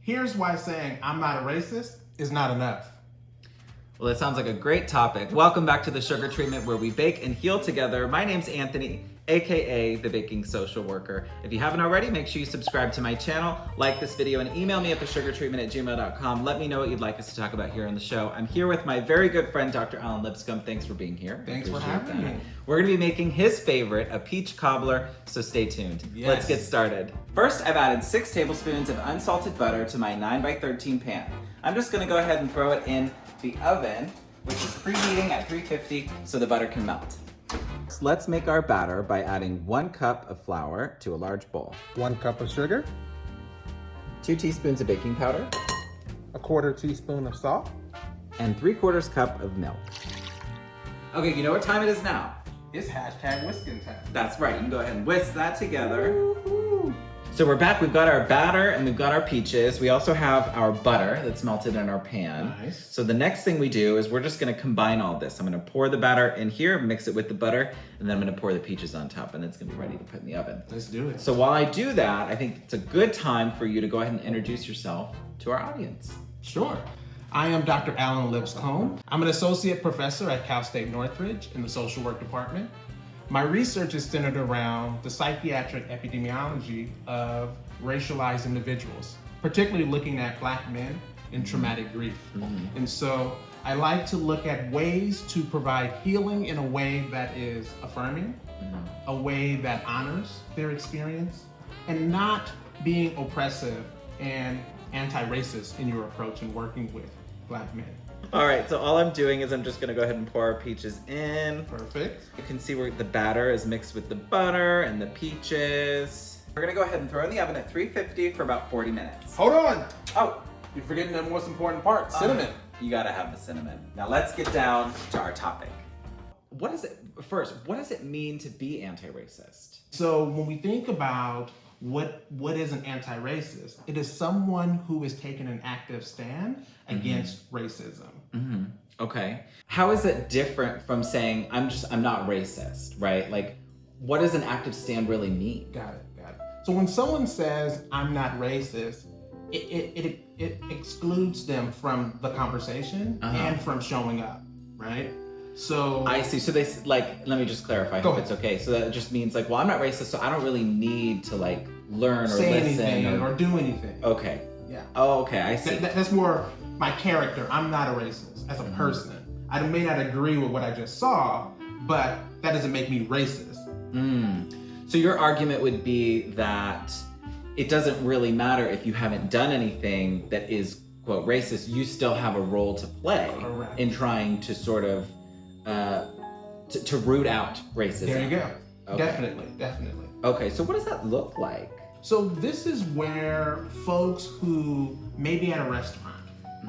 Here's why saying I'm not a racist is not enough. Well, it sounds like a great topic. Welcome back to The Sugar Treatment, where we bake and heal together. My name's Anthony, aka the Baking Social Worker. If you haven't already, make sure you subscribe to my channel, like this video, and email me at thesugartreatment@gmail.com. Let me know what you'd like us to talk about here on the show. I'm here with my very good friend, Dr. Alan Lipscomb. Thanks for being here. Thanks for having me. We're gonna be making his favorite, a peach cobbler, so stay tuned. Yes. Let's get started. First, I've added 6 tablespoons of unsalted butter to my 9x13 pan. I'm just gonna go ahead and throw it in the oven, which is preheating at 350 so the butter can melt. So let's make our batter by adding 1 cup of flour to a large bowl, 1 cup of sugar, 2 teaspoons of baking powder, 1/4 teaspoon of salt, and 3/4 cup of milk. Okay, you know what time it is now? It's #whisking time. That's right, you can go ahead and whisk that together. Woo-hoo. So we're back, we've got our batter and we've got our peaches. We also have our butter that's melted in our pan. Nice. So the next thing we do is we're just gonna combine all this. I'm gonna pour the batter in here, mix it with the butter, and then I'm gonna pour the peaches on top, and it's gonna be ready to put in the oven. Let's do it. So while I do that, I think it's a good time for you to go ahead and introduce yourself to our audience. Sure. I am Dr. Alan Lipscomb. I'm an associate professor at Cal State Northridge in the social work department. My research is centered around the psychiatric epidemiology of racialized individuals, particularly looking at Black men in traumatic grief. And so I like to look at ways to provide healing in a way that is affirming, a way that honors their experience, and not being oppressive and anti-racist in your approach in working with Black men. All right, so all I'm doing is I'm just gonna go ahead and pour our peaches in. Perfect. You can see where the batter is mixed with the butter and the peaches. We're gonna go ahead and throw it in the oven at 350 for about 40 minutes. Hold on. Oh, You're forgetting the most important part, cinnamon. you gotta have the cinnamon. Now let's get down to our topic. What is it, first, what does it mean to be anti-racist? So when we think about what is an anti-racist, it is someone who is taking an active stand against racism. Okay. How is it different from saying, I'm not racist, right? Like, what does an active stand really mean? Got it. So when someone says, I'm not racist, it excludes them from the conversation and from showing up, right? So I see. So they, like, let me just clarify, I hope it's okay. So that just means like, well, I'm not racist, so I don't really need to like learn or say listen anything or do anything. Okay. Yeah. Oh, okay, I see. That's more my character. I'm not a racist as a person. I may not agree with what I just saw, but that doesn't make me racist. So your argument would be that it doesn't really matter if you haven't done anything that is, quote, racist, you still have a role to play Correct. in trying to sort of, to root out racism. There you go. Okay. Definitely. Okay, so what does that look like? So this is where folks who may be at a restaurant,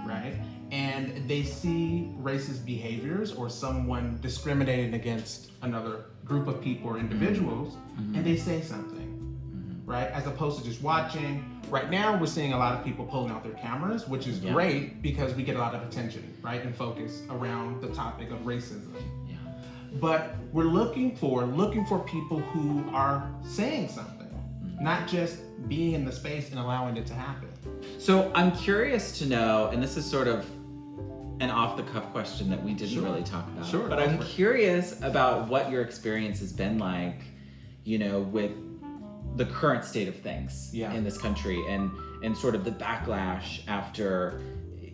right? And they see racist behaviors or someone discriminating against another group of people or individuals, and they say something, right? As opposed to just watching. Right now, we're seeing a lot of people pulling out their cameras, which is great because we get a lot of attention, right? And focus around the topic of racism. Yeah. But we're looking for people who are saying something, not just being in the space and allowing it to happen. So I'm curious to know, and this is sort of an off-the-cuff question that we didn't really talk about. Sure. But I'm curious about what your experience has been like, you know, with the current state of things in this country and sort of the backlash after,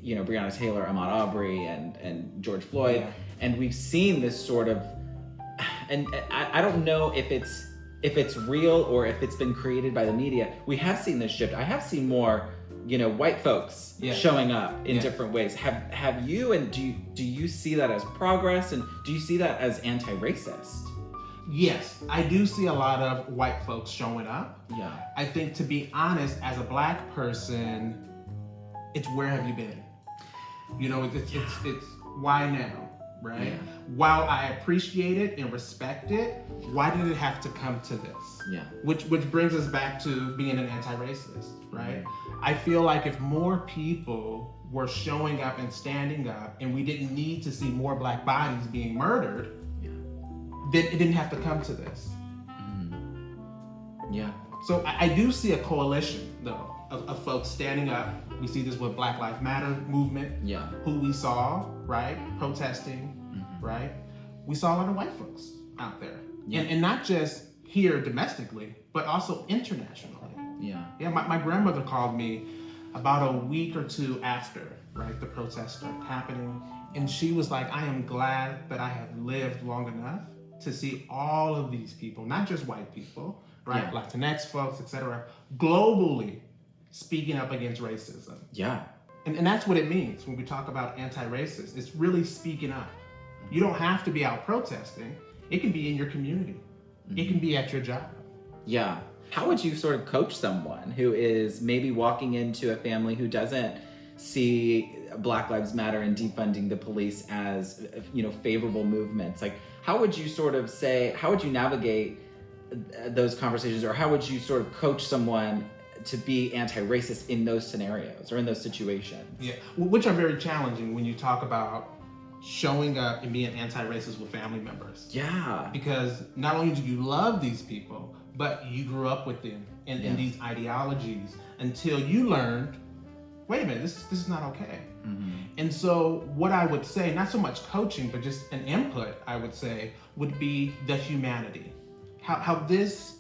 you know, Breonna Taylor, Ahmaud Arbery, and George Floyd. Yeah. And we've seen this sort of, and I don't know if it's real or if it's been created by the media. We have seen this shift. I have seen more, you know, white folks showing up in different ways. Have you, and do you see that as progress, and do you see that as anti-racist? Yes, I do see a lot of white folks showing up. Yeah. I think, to be honest, as a Black person, it's where have you been? You know, it's why now, right? Yeah. While I appreciate it and respect it, why did it have to come to this? Yeah. Which brings us back to being an anti-racist, right? I feel like if more people were showing up and standing up, and we didn't need to see more Black bodies being murdered, then it didn't have to come to this. Yeah. So I do see a coalition, though, of folks standing up. We see this with Black Lives Matter movement. Yeah. Who we saw, right, protesting, right? We saw a lot of white folks out there. Yeah. And not just here domestically, but also internationally. Yeah. Yeah, my grandmother called me about a week or two after, right, the protests started happening. And she was like, I am glad that I have lived long enough to see all of these people, not just white people, right, Yeah. Latinx folks, etc., globally speaking up against racism. Yeah. And that's what it means when we talk about anti-racist. It's really speaking up. You don't have to be out protesting. It can be in your community. It can be at your job. Yeah. How would you sort of coach someone who is maybe walking into a family who doesn't see Black Lives Matter and defunding the police as, favorable movements? Like, how would you sort of say, how would you navigate those conversations, or how would you sort of coach someone to be anti-racist in those scenarios or in those situations? Yeah, which are very challenging when you talk about showing up and being anti-racist with family members. Yeah. Because not only do you love these people, but you grew up with them in these ideologies until you learned, wait a minute, this is not okay. And so what I would say, not so much coaching, but just an input, I would say, would be the humanity. How this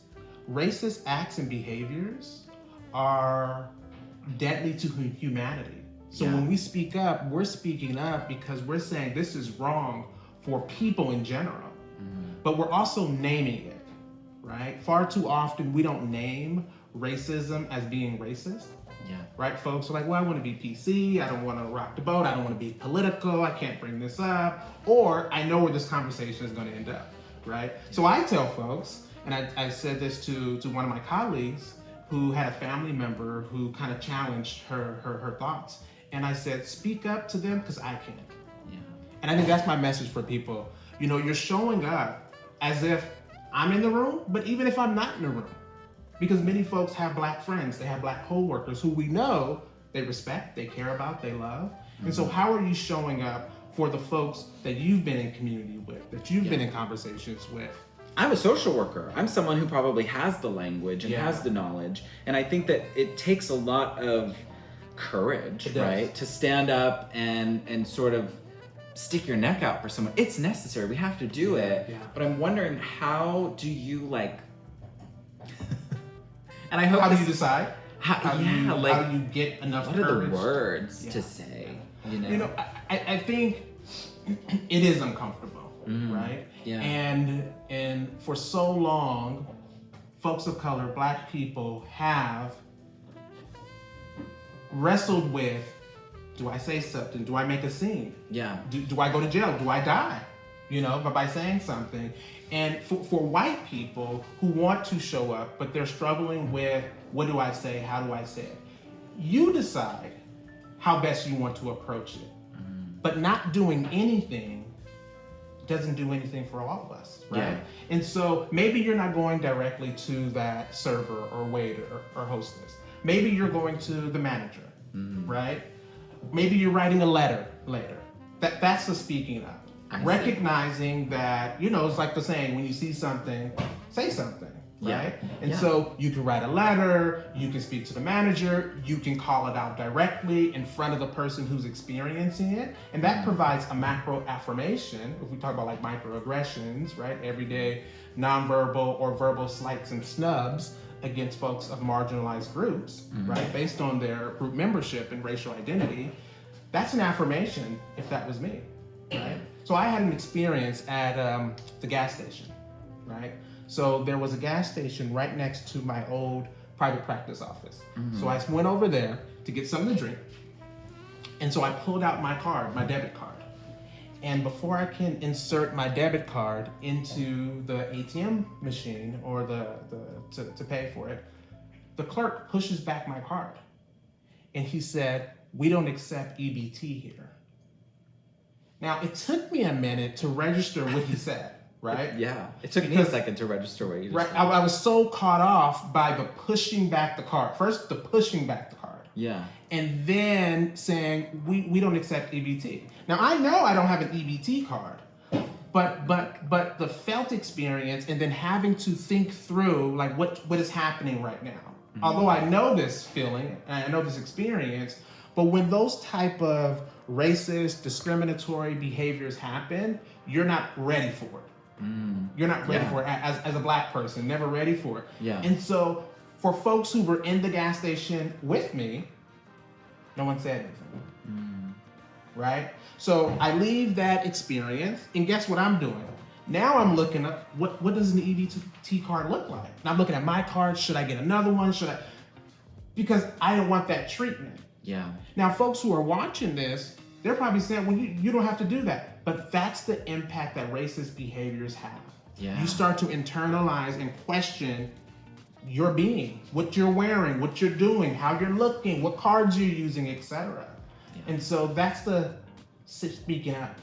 racist acts and behaviors are deadly to humanity. So when we speak up, we're speaking up because we're saying this is wrong for people in general, but we're also naming it, right? Far too often we don't name racism as being racist. Yeah. Right? Folks are like, well, I want to be PC. I don't want to rock the boat. I don't want to be political. I can't bring this up. Or I know where this conversation is going to end up, right? So I tell folks, and I said this to one of my colleagues who had a family member who kind of challenged her thoughts. And I said, speak up to them because I can't. Yeah. And I think that's my message for people. You're showing up as if I'm in the room, but even if I'm not in the room. Because many folks have Black friends, they have Black co-workers who we know they respect, they care about, they love. And so how are you showing up for the folks that you've been in community with, that you've been in conversations with? I'm a social worker. I'm someone who probably has the language and has the knowledge. And I think that it takes a lot of courage, right? To stand up and sort of stick your neck out for someone. It's necessary. We have to do it. Yeah. But I'm wondering, how do you and I hope how do you decide? How do you get enough what courage? What are the words to say? I think it is uncomfortable, right? Yeah. And for so long, folks of color, Black people have wrestled with, do I say something? Do I make a scene? Yeah. Do I go to jail? Do I die? By saying something. And for white people who want to show up, but they're struggling with, what do I say? How do I say it? You decide how best you want to approach it. But not doing anything doesn't do anything for all of us, right? Yeah. And so maybe you're not going directly to that server or waiter or hostess. Maybe you're going to the manager, right? Maybe you're writing a letter later. That's the speaking up. Recognizing that, it's like the saying, when you see something, say something, right? And so you can write a letter, you can speak to the manager, you can call it out directly in front of the person who's experiencing it. And that provides a macro affirmation. If we talk about like microaggressions, right? Everyday nonverbal or verbal slights and snubs against folks of marginalized groups, right? Based on their group membership and racial identity. That's an affirmation if that was me, right? So I had an experience at the gas station, right? So there was a gas station right next to my old private practice office. So I went over there to get something to drink. And so I pulled out my card, my debit card. And before I can insert my debit card into the ATM machine or to pay for it, the clerk pushes back my card. And he said, "We don't accept EBT here." Now, it took me a minute to register what he said, right? Yeah, it took me a second to register what you just said. I was so caught off by the pushing back the card. First, the pushing back the card. Yeah. And then saying, we don't accept EBT. Now, I know I don't have an EBT card, but the felt experience and then having to think through, like, what is happening right now, Although I know this feeling, and I know this experience, but when those type of racist, discriminatory behaviors happen, you're not ready for it. You're not ready for it as a Black person, never ready for it. Yeah. And so for folks who were in the gas station with me, no one said anything. Right? So I leave that experience, and guess what I'm doing? Now I'm looking up, what does an EBT card look like? And I'm looking at my card, should I get another one? Because I don't want that treatment. Yeah. Now, folks who are watching this, they're probably saying, well, you don't have to do that. But that's the impact that racist behaviors have. Yeah. You start to internalize and question your being, what you're wearing, what you're doing, how you're looking, what cards you're using, etc. Yeah. And so that's the speaking up.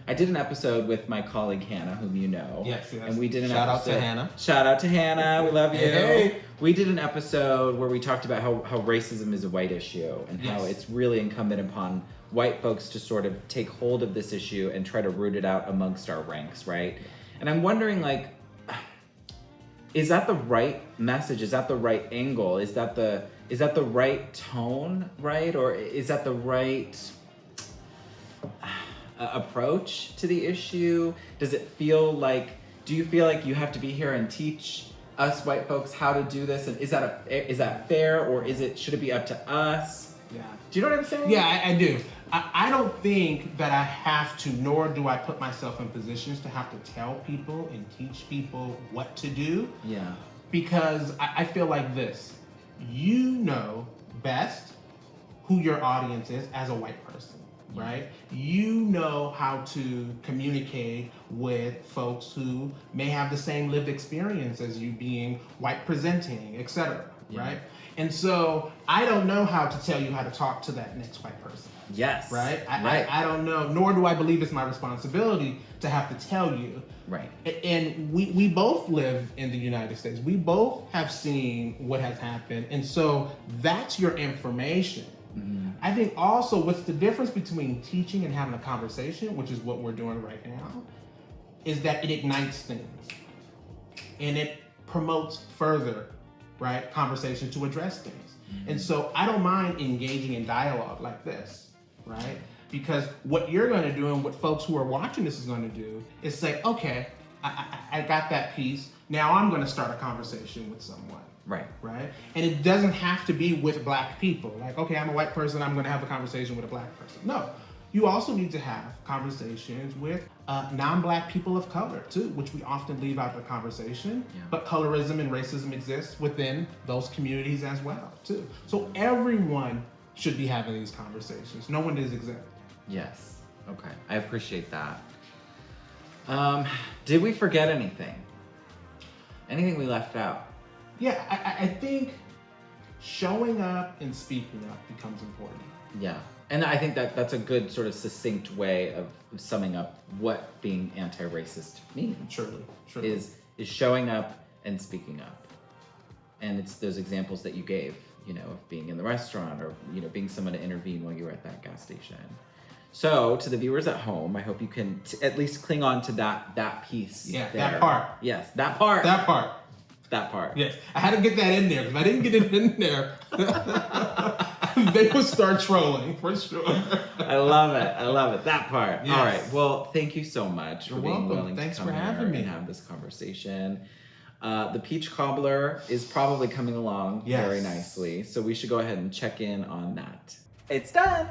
I did an episode with my colleague Hannah, whom you know. Yes. And we did an Shout episode. out to Hannah. Shout out to Hannah. We love you. Hey. We did an episode where we talked about how racism is a white issue and how it's really incumbent upon white folks to sort of take hold of this issue and try to root it out amongst our ranks, right? And I'm wondering, like, is that the right message? Is that the right angle? Is that the right tone, right? Or is that the right approach to the issue? Does it feel like, do you feel like you have to be here and teach us white folks how to do this? And is that fair, or should it be up to us? Yeah. Do you know what I'm saying? Yeah, I do. I don't think that I have to, nor do I put myself in positions to have to tell people and teach people what to do. Yeah. Because I feel like this. You know best who your audience is as a white person, right? You know how to communicate with folks who may have the same lived experience as you, being white presenting, etc. Right? And so I don't know how to tell you how to talk to that next white person. Yes. Right? I don't know, nor do I believe it's my responsibility to have to tell you. Right. And we both live in the United States. We both have seen what has happened. And so that's your information. I think also what's the difference between teaching and having a conversation, which is what we're doing right now, is that it ignites things and it promotes further, right, conversation to address things. And so I don't mind engaging in dialogue like this, right? Because what you're going to do and what folks who are watching this is going to do is say, okay, I got that piece. Now I'm going to start a conversation with someone. Right. Right? And it doesn't have to be with Black people. Like, okay, I'm a white person, I'm going to have a conversation with a Black person. No. You also need to have conversations with non-Black people of color too, which we often leave out the conversation. Yeah. But colorism and racism exists within those communities as well too. So everyone should be having these conversations. No one is exempt. Yes. Okay. I appreciate that. Did we forget anything? Anything we left out? Yeah, I think showing up and speaking up becomes important. Yeah. And I think that's a good sort of succinct way of summing up what being anti-racist means. Surely. Is showing up and speaking up. And it's those examples that you gave, you know, of being in the restaurant or, you know, being someone to intervene while you were at that gas station. So to the viewers at home, I hope you can at least cling on to that piece. Yeah, there. that part. Yes, that part. That part. That part. Yes, I had to get that in there because if I didn't get it in there, they would start trolling for sure. I love it. That part. Yes. All right. Well, thank you so much for being willing Thanks to come for having me and have this conversation. The peach cobbler is probably coming along very nicely, so we should go ahead and check in on that. It's done.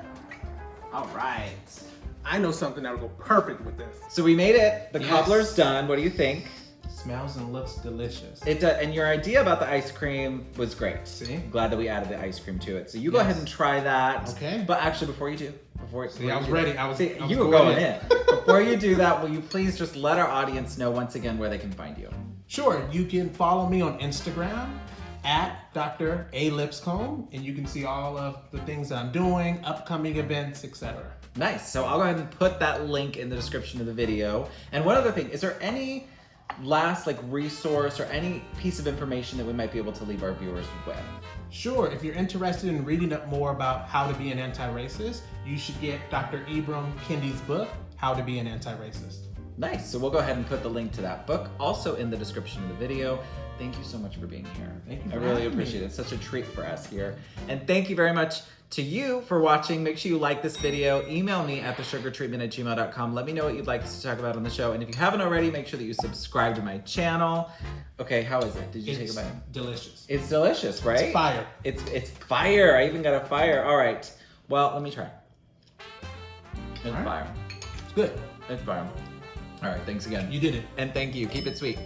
All right. I know something that'll go perfect with this. So we made it. The cobbler's done. What do you think? Smells and looks delicious. It does, and your idea about the ice cream was great. See? Glad that we added the ice cream to it. So you go ahead and try that. Okay. But actually, before you do, I was ready. I was going in. Before you do that, will you please just let our audience know once again where they can find you? Sure. You can follow me on Instagram at Dr. A. Lipscomb, and you can see all of the things that I'm doing, upcoming events, etc. Nice. So I'll go ahead and put that link in the description of the video. And one other thing, is there any last resource or any piece of information that we might be able to leave our viewers with? Sure. If you're interested in reading up more about how to be an anti-racist, you should get Dr. Ibram Kendi's book, How to Be an Anti-Racist. Nice. So we'll go ahead and put the link to that book also in the description of the video. Thank you so much for being here. Thank you I for really having me. appreciate it. It's such a treat for us here. And thank you very much to you for watching. Make sure you like this video. Email me at thesugartreatment@gmail.com. Let me know what you'd like us to talk about on the show. And if you haven't already, make sure that you subscribe to my channel. Okay, how is it? Did you take a bite? Delicious. It's delicious, right? It's fire. It's fire. I even got a fire. All right. Well, let me try. It's All right. fire. It's good. It's fire. All right. Thanks again. You did it. And thank you. Keep it sweet.